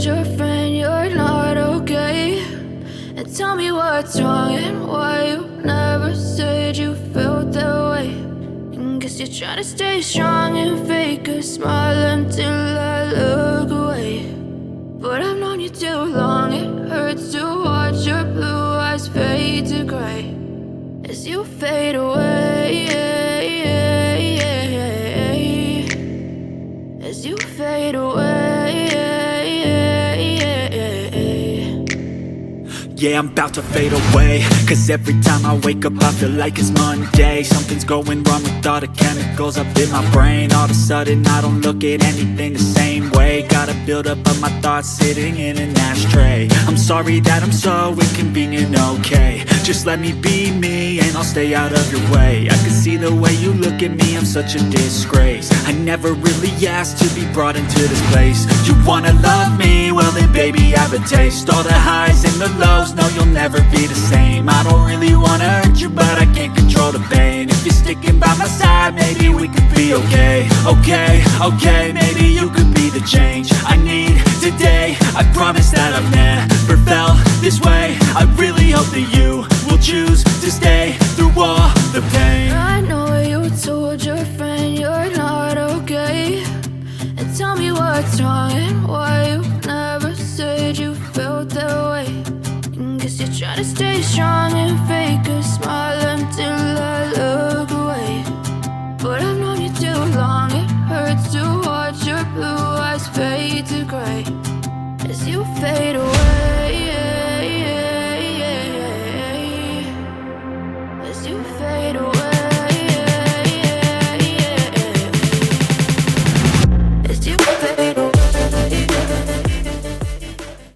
told your friend you're not okay? And tell me what's wrong and why you never said you felt that way. And guess you're trying to stay strong and fake a smile until I look away. But I've known you too long, it hurts to watch your blue eyes fade to gray as you fade away, as you fade away. Yeah, I'm about to fade away, cause every time I wake up I feel like it's Monday. Something's going wrong with all the chemicals up in my brain. All of a sudden I don't look at anything the same way. Gotta build up of my thoughts sitting in an ashtray. I'm sorry that I'm so inconvenient, okay? Just let me be me and I'll stay out of your way. I can see the way you look at me, I'm such a disgrace. I never really asked to be brought into this place. You wanna love me? Well then baby have a taste. All the highs and the lows, no, you'll never be the same. I don't really wanna hurt you, but I can't control the pain. If you're sticking by my side, maybe we could be okay. Okay, maybe you could be the change I need today. I promise that I've never felt this way. I really hope that you will choose to stay through all the pain. I know you told your friend you're not okay. And tell me what's wrong and why you never said you felt that way. Guess you're trying to stay strong and fake a smile until I look away. But I've known you too long, it hurts to watch your blue eyes fade to gray as you fade away.